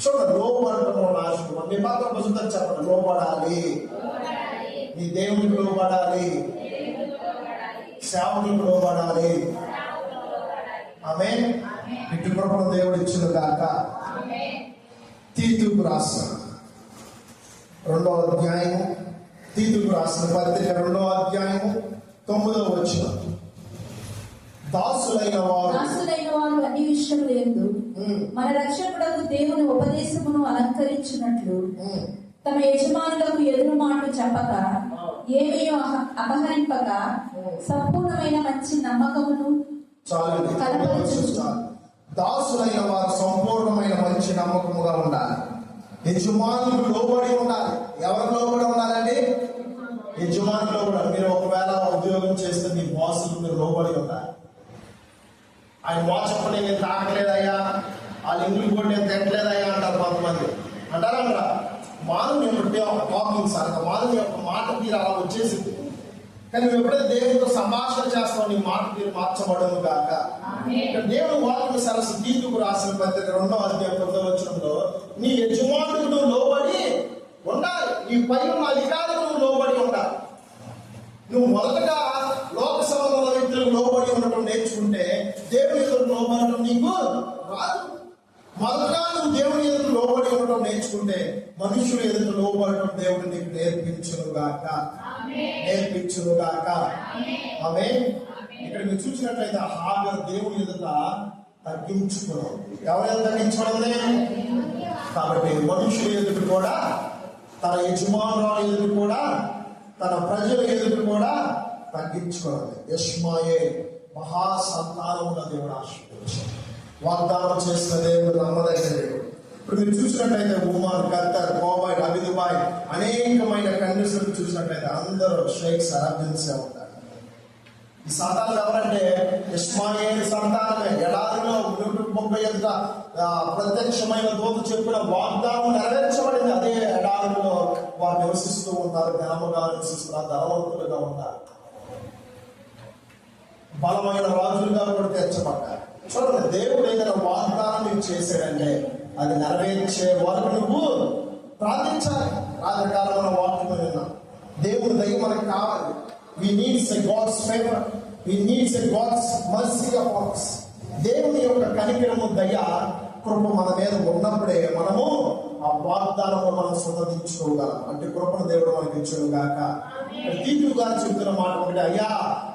చూడండి, లోపడటం నాశనం. మీ పక్కన పుస్తకం చెప్పండి, లోపడాలి, నీ దేవునికి లోపడాలి, సేవకులకు లోపడాలి. ఆమేన్. ఇటు కృపను దేవుడు ఇచ్చిన గాక. తీతుకు రాసిన 2వ అధ్యాయము, తీతుకు రాసిన పత్రిక 2వ అధ్యాయము 9వ వచనం. దాసులైన వారు అన్ని విషయములు యందు మన రక్షకుడకు దేవుని ఉపదేశమును అలంకరించినట్లు తమ యజమానులకు ఎదురు మాటలు చెప్పక ఏమేయో అపహరింపక సంపూర్ణమైన మంచి నమ్మకమును దాసులైన వారు సంపూర్ణమైన మంచి నమ్మకముగా ఉండాలి. యజమానులకు లోబడి ఉండాలి. ఎవరికి లోబడి ఉండాలండి? యజమానిలో కూడా మీరు ఒకవేళ ఉద్యోగం చేస్తే మీ బాసులు మీరు లోబడి ఉంటారు. ఆయన వాచప్ప నేను తాకలేదయ్యా, వాళ్ళ ఇంగ్లీష్ కూడా నేను తిట్టలేదయ్యా అంటారు కొంతమంది. అంటారా? మానవుని యొక్క టాకింగ్ సార్, మానవుని యొక్క మాట తీరు అలా వచ్చేసింది. కానీ నువ్వు ఎప్పుడైతే దేవునితో సంభాషణ చేస్తావు నీ మాట తీరు మార్చబడము కాక. దేవుడు వాక్యం సరస్సు తీర్పుకు రాసిన పత్రిక 2వ అధ్యాయం 9వ వచనంలో నీ యజమానులకు నువ్వు లోబడి ఉండాలి, నీ పై ఉన్న అధికారులకు నువ్వు లోబడి ఉండాలి. నువ్వు మొదటగా లోక సంబంధమైన వ్యక్తులకు లోబడి ఉండటం నేర్చుకుంటే దేవుని ఎదురు లోబడటం నీకు రాదు. మొదటగా నువ్వు దేవుని ఎదురు లోబడి ఉండటం నేర్చుకుంటే మనుషులు ఎదురు లోబడటం దేవుడు నీకు నేర్పించునుగాక. ఆమేన్. ఇక్కడ మీరు చూసినట్లయితే హాగర్ దేవుని ఎదుట తగ్గించుకున్నాం. ఎవరైనా తగ్గించుకోవడం కాబట్టి మనుషుల ఎదురు కూడా, తన యజమానురాలు ఎదురు కూడా, తన ప్రజల ఎదురు కూడా తగ్గించుకోవాలి. ఇష్మాయేల్ మహా సంతానముగా దేవుడు ఆశీర్వదించాడు. వాగ్దానం చేసిన దేవుడు నమ్మదగిన దేవుడు. ఇప్పుడు మీరు చూసినట్లయితే ఉమర్, ఖత్తర్, కోబాయ్, అబిదుబాయ్ అనేకమైన కండిషన్లు చూసినట్లయితే అందరూ షేక్స్ అరబ్బిన్సే ఉంటారు. ఈ సంతానం ఎవరంటే ఇష్మాయేల్ సంతానమే. ఎడారిలో 130 ప్రత్యక్షమైన దూత చెప్పిన వాగ్దానం నెరవేర్చబడింది. అదే ఎడారిలో వారు నివసిస్తూ ఉంటారు, ఘనముగా నివసిస్తున్నారు, ధనవంతులుగా ఉంటారు, బలమైన రాజులుగా కూడా తీర్చబడ్డారు. చూడండి, దేవుడు ఏదైనా వాగ్దానం నీకు చేశాడంటే అది నెరవేర్చే వరకు నువ్వు ప్రార్థించాలి. రాత్రికాలంలో వాక్యం విన్నాం. దేవుడి దయ మనకు కావాలి. We needs a God's favor. We needs a God's mercy upon us. దేవుని యొక్క కనికరము, దయ, కృప మన మీద ఉన్నప్పుడే మనము ఆ వాగ్దానము మనం స్వతంత్రించుకోగలం. అంటే కృపను దేవుడు మనకి ఇచ్చును గాక. తీర్పు గారు చెబుతున్న మాట ఒకటి, అయ్యా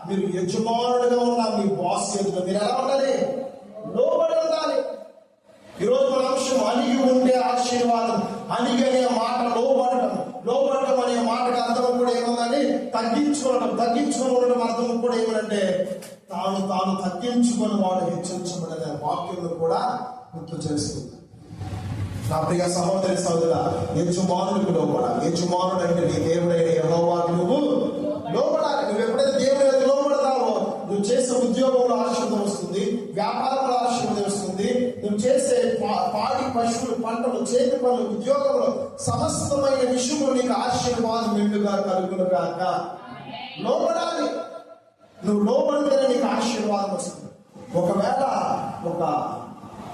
మీరు యజమానులుగా ఉన్న మీ బాస్ ఎదుట మీరు ఎలా ఉండాలి? లోబడి ఉండాలి. ఈరోజు మన అంశం అణిగి ఉండే ఆశీర్వాదం. అణిగి అనే మాట లోబడటం. లోబడటం అనే మాటకు అర్థం కూడా ఏముందండి? తగ్గించుకోవడం. తగ్గించుకొని ఉండడం అర్థం కూడా ఏమంటే తాను తగ్గించుకొని వాడు హెచ్చరించబడనే వాక్యం కూడా గుర్తు చేస్తుంది. నా ప్రియ సహోదరి సహోదరా, యజమానులకు లోబడాలి. యజమానుడు అంటే నీ దేవుడైన యెహోవాకు నువ్వు లోబడాలి. నువ్వు ఎప్పుడైతే దేవునికి లోబడతావో నువ్వు చేసే ఉద్యోగంలో ఆశీర్వాదం వస్తుంది, వ్యాపారంలో ఆశీర్వాదం వస్తుంది, నువ్వు చేసే పాడి పశువులు, పంటలు, చేతి పనులు, ఉద్యోగంలో సమస్తమైన విషయంలో నీకు ఆశీర్వాదం మెండుగా కలుగును కాక. లోబడాలి. నువ్వు లోబడితేనే నీకు ఆశీర్వాదం వస్తుంది. ఒకవేళ ఒక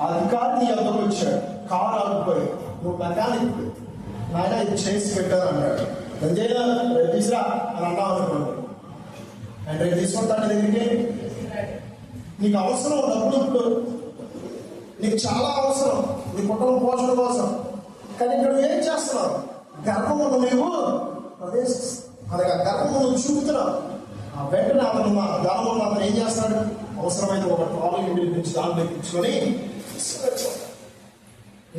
అధికారిని ఎదురు వచ్చాడు, కారు ఆగిపోయి, నువ్వు మెకానిక్ నాయన ఇది చేసి పెట్టాను అన్నాడు. తీసురా అని అన్నావు అనుకోండి, అండ్ రేపు తీసుకుంటాను దగ్గరికి. నీకు అవసరం డబ్బులు, ఇప్పుడు నీకు చాలా అవసరం నీ కుటుంబ పోషణ కోసం. కానీ ఇక్కడ నువ్వు ఏం చేస్తున్నావు? గర్భమును నీవు ప్రవేశిస్తున్నావు. అలాగే గర్భము నువ్వు చూపుతున్నావు. ఆ వెంటనే అతను ఏం చేస్తాడు? అవసరమైన ఒక ట్రాలీ నుంచి దాన్ని ఎక్కించుకొని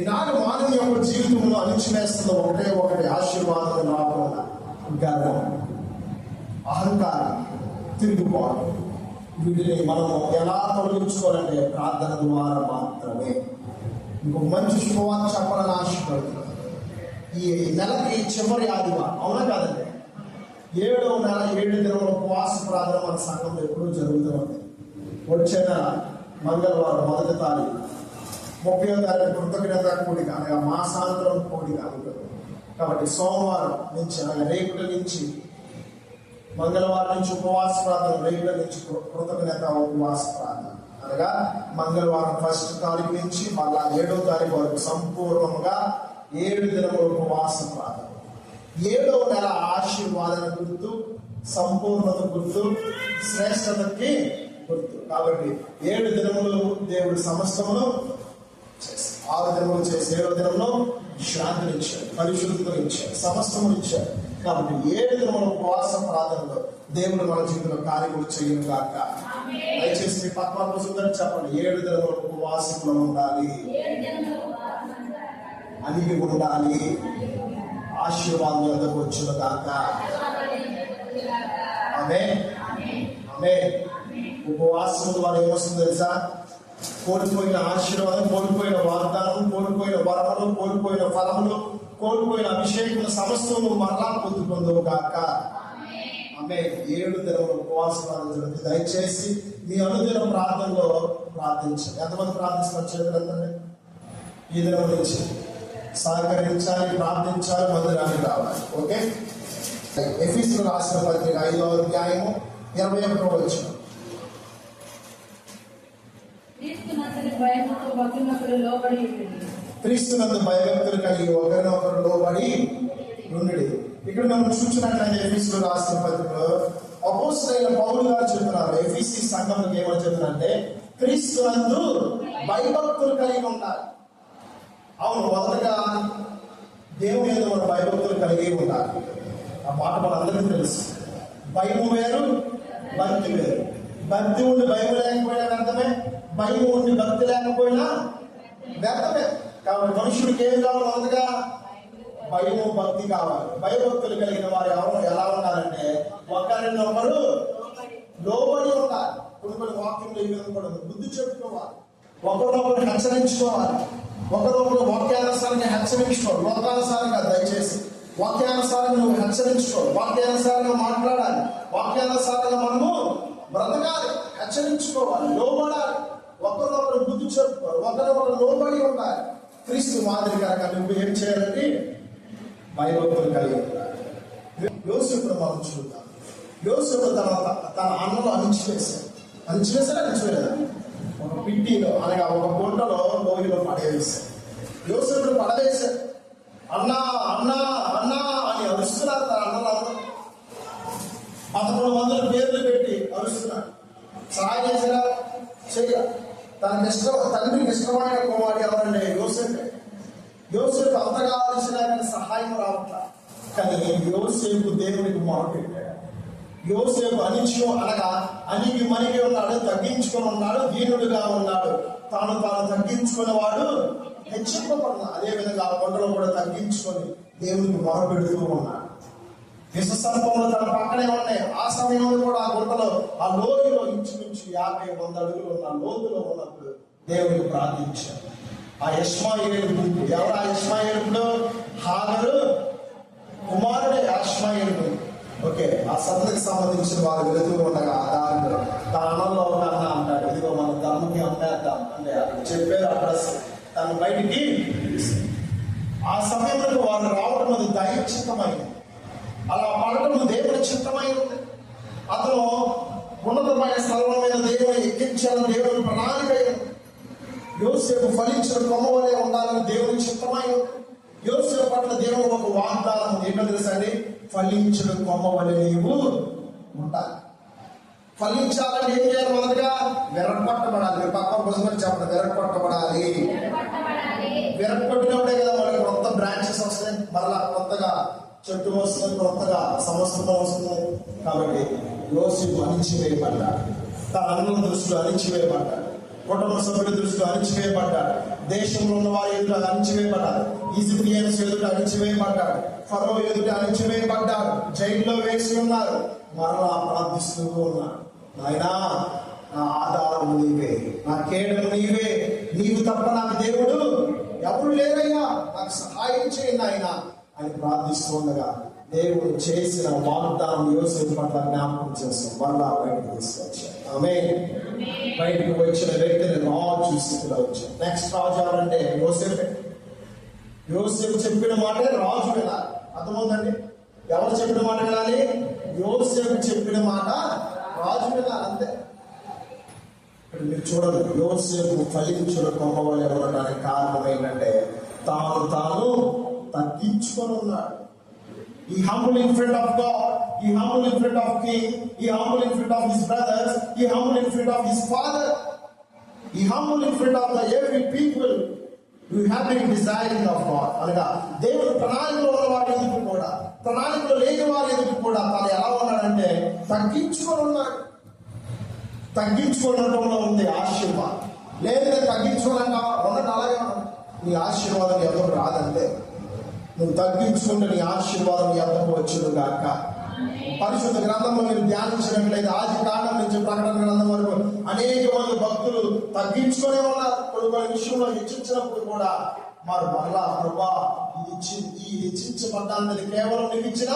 ఈనాడు మానవ యొక్క జీవితంలో అణిచివేస్తున్న ఒకటి ఆశీర్వాదం రాకుండా గర్వం, అహంకారం, తిరుగుబాటు, వీటిని మనము ఎలా తొలగించుకోవాలంటే ప్రార్థన ద్వారా మాత్రమే. ఇంకొక మంచి శుభవార్త చెప్పాలని ఆశపడుతున్నాను. ఈ నెలకి చివరి ఆదివారం, అవునా కాదండి? 7వ నెల 7 దినముల ఉపవాస ప్రార్థన మన సంఘంలో ఎప్పుడూ జరుగుతుంది. వచ్చే నెల మంగళవారం 1వ తారీఖు 30వ తారీఖు కృతజ్ఞత కూడిక, అనగా మాసాంతరం కూడిక ఉంటుంది. కాబట్టి సోమవారం నుంచి, అనగా రేపటి నుంచి, మంగళవారం నుంచి ఉపవాస ప్రార్థన, రేపటి నుంచి కృతజ్ఞత ఉపవాస ప్రార్థన, అనగా మంగళవారం 1వ తారీఖు నుంచి మళ్ళా 7వ తారీఖు వరకు సంపూర్ణంగా 7 దినముల ఉపవాస ప్రార్థన. 7వ నెల ఆశీర్వాదన గుర్తు, సంపూర్ణత గుర్తు, శ్రేష్టతకి గుర్తు. కాబట్టి 7 దినములు దేవుడి సమస్తమును 6 దినములు చేసి 7వ దినంలో శాంతిని ఇచ్చాడు, పరిశుద్ధతను ఇచ్చాడు, సమస్తమును ఇచ్చాడు. కాబట్టి 7 దినముల ఉపవాస ప్రార్థనలో దేవుడు మన జీవితంలో కార్యములు చేయను గాక. దయచేసి మీ పక్కన కోసం చెప్పండి, 7 దినముల ఉపవాసంలో ఉండాలి, అలిగి ఉండాలి, ఆశీర్వాదం ఎదుగు వచ్చును గాక. ఆమేన్. ఆమేన్. ఉపవాసం ద్వారా ఏమొస్తుంది తెలుసా? కోల్పోయిన ఆశీర్వాదం, కోల్పోయిన వాగ్దానం, కోల్పోయిన వరములు, కోల్పోయిన ఫలములు, కోల్పోయిన అభిషేకం సమస్తము మరలా పొందుకుందువు గాక. ఆమె 7 దినములు ఉపవాసం ప్రార్థించండి. దయచేసి మీ అనుదిన ప్రార్థనలో ప్రార్థించండి. ఎంతమంది ప్రార్థిస్తున్నారు చేతులండి? ఈ దినం నుంచి సహకరించాలి, ప్రార్థించాలి, మందిరానికి రావాలి. ఓకే. ఎఫెసీయులకు రాసిన పత్రిక 5వ అధ్యాయము 21వ వచనం. క్రీస్తునందు భయముతో భక్తులకు లోబడి ఉండుడి. క్రీస్తునందు భయభక్తులు కలిగి ఒకరినొకరు లోబడి ఉండుడి. ఇక్కడ మనం చూసినట్లయితే ఎఫెసీయులకు రాసిన పత్రికలో అపోస్తలుడైన పౌలు గారు చెప్తున్నారు, ఎఫెసీ సంఘంలోకి ఏమని చెప్తున్నారంటే క్రీస్తునందు భయభక్తులు కలిగి ఉండాలి. అవును, మొదటగా దేవుని యందు మన భయభక్తులు కలిగి ఉండాలి. ఆ మాట మనందరికీ తెలుసు. భయము వేరు, భక్తి వేరు. భక్తి ఉండి భయం లేకపోయినా వ్యర్థమే, భయం ఉండి భక్తి లేకపోయినా వ్యర్థమే. కాబట్టి మనుషుడికి ఏం కావాలి? మొదటగా భయము, భక్తి కావాలి. భయభక్తులు కలిగిన వారు ఎవరు ఎలా ఉండాలంటే ఒకరినొకరు లోబడి ఉండాలి. కొన్ని వాక్యంలో ఈ విధంగా కూడా బుద్ధి చెప్పుకోవాలి, ఒకరినొకరు హెచ్చరించుకోవాలి, ఒకరొకరు వాక్యానుసారంగా హెచ్చరించుకోవాలి. లోకానుసారంగా దయచేసి వాక్యానుసారంగా నువ్వు హెచ్చరించుకోవాలి, వాక్యానుసారంగా మాట్లాడాలి, వాక్యానుసారంగా మనము బ్రతకాలి, హెచ్చరించుకోవాలి, లోబడాలి, ఒకరినొకరు బుద్ధి చెప్పుకోవాలి, ఒకరినొకరు లోబడి ఉండాలి. క్రీస్తు మాదిరిగా నువ్వు ఏం చేయాలంటే భయభక్తులు కలిగి ఉండాలి. యోసేపును మనం చూద్దాం. యోసేపు తన అన్నలో అణిచివేశాడా? ఒక పిట్టిలో అనగా ఒక గుంటలో లోయలో పడవేశాడు. యోసేపును పడవేశాడు. అన్నా అన్నా అన్నా అని అరుస్తున్నారు తన అన్నలందరూ. 1100 పేర్లు పెట్టి అరుస్తున్నాడు. సహాయం చేశారా? చెయ్యాలి. తండ్రికి ఇష్టమైన కుమారుడు ఎవరంటే యోసేపే. యోసేపు అంతగా ఆలోచన సహాయం రావట్ల. కానీ యోసేపు దేవునికి మొరపెట్టాడు. యోసేపు అనగా అణిగి మణిగి ఉన్నాడు, తగ్గించుకొని ఉన్నాడు, దీనుడుగా ఉన్నాడు. తాను తగ్గించుకున్నవాడు హెచ్చింపబడినాడు. అదే విధంగా ఆ కొండలో కూడా తగ్గించుకొని దేవునికి మొరపెడుతూ ఉన్నాడు. విషసర్పములు తన పక్కనే ఉన్నాయి. ఆ సమయంలో కూడా ఆ గుంటలో ఆ లోయలో ఇంచుమించు 50-100 అడుగులు ఉన్న లోతులో ఉన్నప్పుడు దేవునికి ప్రార్థించాడు. ఆ ఇష్మాయేలు గుంపు ఎవరు? ఆ ఇష్మాయేలు హాగరు కుమారుడే ఇష్మాయేలు గుంపు. ఓకే, ఆ సంతకి సంబంధించిన వారు వెళుతూ ఉండగా దారిలో తన అన్నంలో ఉన్న అన్న అంటాడు, ఇదిగో మనం ధర్మకి అమ్మేద్దాం అంటే చెప్పారు. అడ్రస్ తను బయటికి. ఆ సమయంలో వారు రావడం అది దైవచిత్తమైంది. అలా పడటం దేవుని చిత్తమైంది. అతను ఉన్నతమైన స్థలం మీద దేవుని ఎక్కించాలని దేవుని ప్రణాళిక. యోసేపు ఫలించిన కొమ్మ వలె ఉండాలని దేవుని చిత్తమైంది. యోసేపు పట్ల దేవుని ఒక వాగ్దానం ఏంటో తెలుసండి? ఫలించిన కొమ్మ వలె నీవు ఉండాలి. ఫలించాలని ఏం చేయాలి? మొదటగా విరగొట్టబడాలి. మీరు పక్కన కోసం చెప్పండి, విరగొట్టబడాలి. విరగొట్టినప్పుడే కదా మనకి కొత్త బ్రాంచెస్ వస్తాయి, మరలా కొత్తగా చెట్టు వస్తుంది, కొత్తగా సంవత్సరం వస్తుంది. కాబట్టి యోసేపు అణిచివేయబడ్డాడు. తన అన్నం దృష్టిలో అణిచివేయబడ్డాడు, కుటుంబ సభ్యుల దృష్టిలో అణిచివేయబడ్డాడు, దేశంలో ఉన్న వారి ఎదుట అణిచివేయబడ్డాడు, ఈజిప్షియన్స్ ఎదుట అణిచివేయబడ్డాడు, ఫరో ఎదుట అణిచివేయబడ్డాడు, జైల్లో వేసి ఉన్నారు. మరలా ప్రార్థిస్తూ ఉన్నాడు, నాయనా నా ఆధారం నీవే, నా కేడము నీవే, నీవు తప్ప నాకు దేవుడు ఎవరు లేరయ్యా, నాకు సహాయం చేయండి ఆయన అని ప్రార్థిస్తుండగా దేవుడు చేసిన వాగ్దానం యోసేపు పట్ల జ్ఞాపకం చేసి మరలా బయటకు తీసుకొచ్చాడు. ఆమేన్. బయటకు వచ్చిన వ్యక్తిని రాజు స్థితిలో వచ్చాడు. నెక్స్ట్ రాజు ఎవరంటే యోసేపే. యోసేపు చెప్పిన మాటే రాజు వినాలి. అర్థమవుతుందండి? ఎవరు చెప్పిన మాట వినాలి? యోసేపు చెప్పిన మాట రాజు వినాలి. అంతే. ఇప్పుడు మీరు చూడండి, యోసేపు ఫలించిన కొమ్మ వలె ఉండడానికి కారణం ఏంటంటే తాను తగ్గించుకొని ఉన్నాడు. He humble in front of God, he humble in front of king, he humble in front of his brothers, he humble in front of his father, he humble in front of the every people who have been desiring of God. అనగా దేవుడు ప్రణాళికలో ఉన్న వారి ఎదుటి కూడా, ప్రణాళికలో లేని వారి ఎదుటి కూడా తాను ఎలా ఉన్నాడంటే తగ్గించుకొని ఉన్నాడు. తగ్గించుకోవడంలో ఉంది ఆశీర్వాదం. లేదా తగ్గించుకోవాలంటే ఉండటం అలాగే ఉన్నాడు. నీ ఆశీర్వాదం ఎవరు రాదంటే నువ్వు తగ్గించుకుంటే నీ ఆశీర్వాదం ఎంతకు వచ్చును గాక. పరిశుద్ధ గ్రంథంలో మీరు ధ్యానించినట్లయితే ఆది కాండం నుంచి ప్రకటన గ్రంథం వరకు అనేక మంది భక్తులు తగ్గించుకునే ఉన్నారు. కొన్ని విషయంలో హెచ్చించినప్పుడు కూడా మరలా ప్రభా ఈ హెచ్చించబడ్డానికి కేవలం నీకు ఇచ్చిన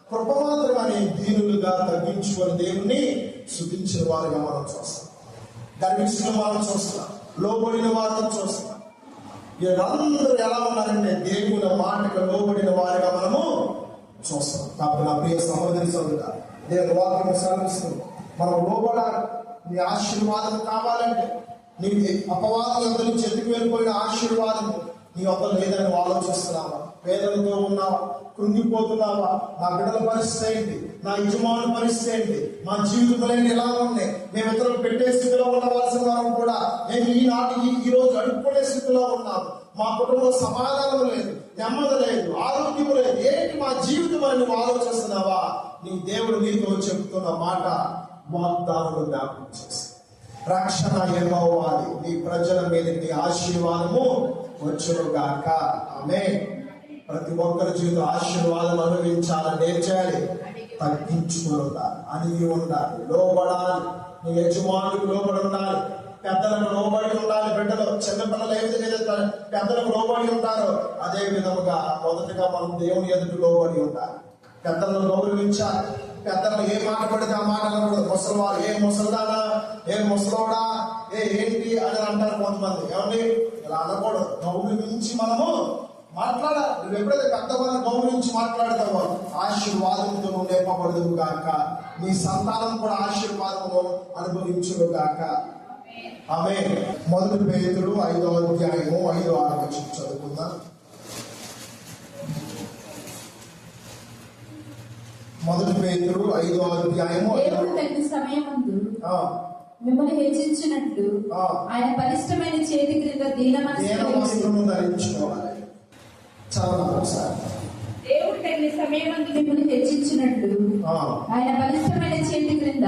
కృప మాత్రమని దీనులుగా తగ్గించుకొని దేవుణ్ణి స్తుతించిన వారిగా మనం చూస్తాం. గర్వించిన వారిని చూస్తాం, లోబడిన వారిని చూస్తాం. వీళ్ళందరూ ఎలా ఉన్నారంటే దేవుని మాటకు లోబడిన వారిగా మనము చూస్తాం. కాబట్టి నా ప్రియ సహోదరి సోదరుడా, దేవుని వాక్యం సెలవిస్తుంది, మనం లోబడాలి. నీ ఆశీర్వాదం కావాలంటే, నీ అపవాదం యొక్క నుంచి ఎత్తుకు వెళ్ళిపోయిన ఆశీర్వాదం నీ వద్ద లేదని ఆలోచిస్తున్నావా? పేదలతో ఉన్నావా? కృంగిపోతున్నావా? నా బిడ్డల పరిస్థితి ఏంటి? నా యజమానుల పరిస్థితి ఏంటి? మా జీవితంలో ఎలా ఉన్నాయి? మేము ఇతరులు పెట్టే స్థితిలో ఉండవలసిన వారు కూడా మేము ఈ రోజు అడుక్కునే స్థితిలో ఉన్నాము. మా కుటుంబంలో సమాధానం లేదు, నెమ్మది లేదు, ఆరోగ్యం లేదు. ఏంటి మా జీవితం అని నువ్వు ఆలోచిస్తున్నావా? నీ దేవుడు నీతో చెబుతున్న మాట వాగ్దానులు జ్ఞాపకం చేసి, రక్షణ యెహోవాది, నీ ప్రజల మీద నీ ఆశీర్వాదము వచ్చునుగాక. ఆమేన్. ప్రతి ఒక్కరి జీవితం ఆశీర్వాదం అనుభవించాలని నేర్చాలి. తగ్గించుకుని ఉండాలి, అణిగి ఉండాలి, లోబడాలి. నీ యజమానులకు లోబడి ఉండాలి, పెద్దలకు లోబడి ఉండాలి. బిడ్డలు చిన్నపిల్లలు ఏ విధంగా పెద్దలకు లోబడి ఉంటారో అదే విధముగా మొదటగా మనం దేవుని ఎదుటి లోబడి ఉండాలి. పెద్దలను గౌరవించాలి. పెద్దలను ఏ మాట పడితే ఆ మాట అనకూడదు. ముసలివారు ఏ ముసలిదానా, ఏ ముసలోడా, ఏంటి అని అంటారు కొంతమంది. ఏమండి, ఇలా అనకూడదు. గౌరవించి మనము మాట్లాడాలి. నువ్వు ఎప్పుడైతే పెద్దవాళ్ళని గౌరవించి మాట్లాడతావో ఆశీర్వాదంతో నువ్వు లేపబడదు గాక. నీ సంతానం కూడా ఆశీర్వాదము అనుభవించును గాక. ఆమేన్. 1 పేతురు 5వ అధ్యాయము 5-6 వచనం చదువుకుందాం. 1 పేతురు 5వ అధ్యాయము. దేవుడు తగిన సమయమందు మిమ్మల్ని హెచ్చించినట్లు ఆయన బలిష్టమైన చేతి క్రింద దీన మనస్సును ధరించుకోవాలి. చదవండి ఒకసారి. దేవుడు తగిన సమయమందు మిమ్మల్ని హెచ్చించినట్లు ఆయన బలిష్టమైన చేతి క్రింద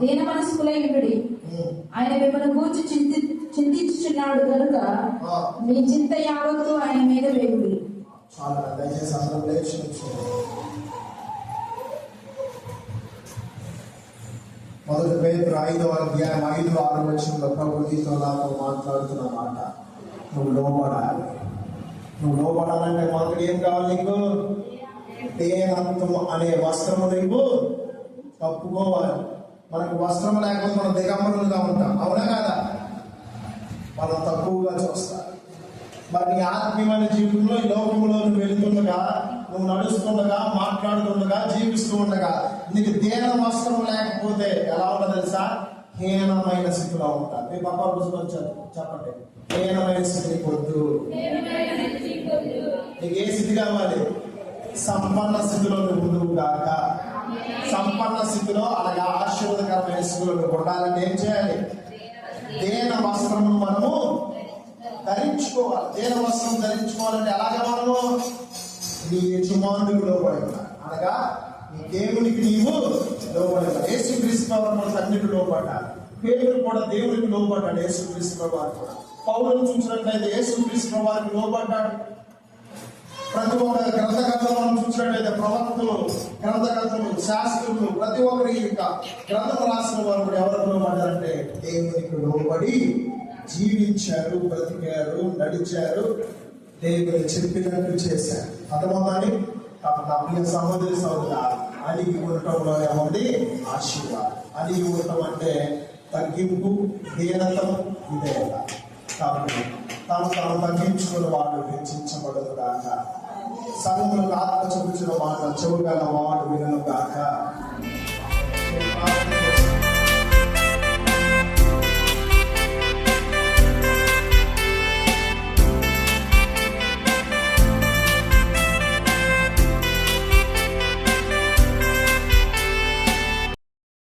దీన మనస్కులై ఉండుడి. ఆయన మిమ్మల్ని కూర్చి చింతించుచున్నాడు కనుక మీ చింత యావత్తు ఆయన మీద వేయుడి. చాలా దయచేసి అందరూ లేచి 1 పేతురు 5వ అధ్యాయం 5-6 వచనంలో ప్రభు నీతో నాతో మాట్లాడుతున్న మాట, నువ్వు లోబడాలి. నువ్వు లోబడాలంటే మనకు ఏం కావాలి? నీకు దేనత్వం అనే వస్త్రము నీకు కప్పుకోవాలి. మనకు వస్త్రం లేకపోతే మనం దిగంబరులుగా ఉంటాం, అవునా కదా? మనం తక్కువగా చూస్తాం. మరి నీ ఆత్మీయమైన జీవితంలో ఈ లోకంలో నువ్వు వెళ్తుండగా, నువ్వు నడుస్తుండగా, మాట్లాడుతుండగా, జీవిస్తూ ఉండగా నీకు దేన వస్త్రం లేకపోతే ఎలా ఉంటుంది తెలుసా? హీనమైన స్థితిలో ఉంటారు. మీ పప్ప పుస్తకం చెప్పండి. హీనమైన స్థితి పొద్దు. నీకు ఏ స్థితి కావాలి? సంపన్న స్థితిలో నువ్వు ముందుకు కాక, సంపన్న స్థితిలో అలాగే ఆశీర్వాదకరమైన స్థితిలో నువ్వు ఉండాలంటే ఏం చేయాలి? దేన వస్త్రము మనము ధరించుకోవాలి. దేన వస్త్రం ధరించుకోవాలంటే ఎలాగ మనము నీ యజమానుడికి లోబడి ఉండాలి. అనగా నీ దేవునికి నీవు లోబడి ఉండాలి. యేసుక్రీస్తు వారు మన తండ్రికి లోబడ్డాడు. పేతురు కూడా దేవునికి లోబడ్డాడు. యేసుక్రీస్తు వారు కూడా పౌలును చూసినట్లయితే యేసుక్రీస్తు వారికి లోబడ్డాడు. ప్రతి ఒక్క గ్రంథకర్తలు మనం చూసినట్లయితే ప్రవక్తలు, గ్రంథకర్తలు, శాస్త్రులు ప్రతి ఒక్కరి యొక్క గ్రంథం రాసిన వారు కూడా ఎవరికి లోబడ్డారంటే దేవునికి లోబడి జీవించారు, బ్రతికారు, నడిచారు, దేవుని చెప్పినట్టు చేశారు. అర్థమవుతాని. కాబట్టి నా ప్రియ సహోదరి సహోదరుల, అడిగి ఉండటంలో ఏమంది? ఆశీర్వాదం. అడిగి ఉండటం అంటే తగ్గింపు, దీనత్వం, ఇదే. కాబట్టి తాను తగ్గించుకున్న వాడు హెచ్చించబడదు గాక. సంఘములకు ఆత్మ చూపించిన మాట చెవుగల వాడు వినను గాక.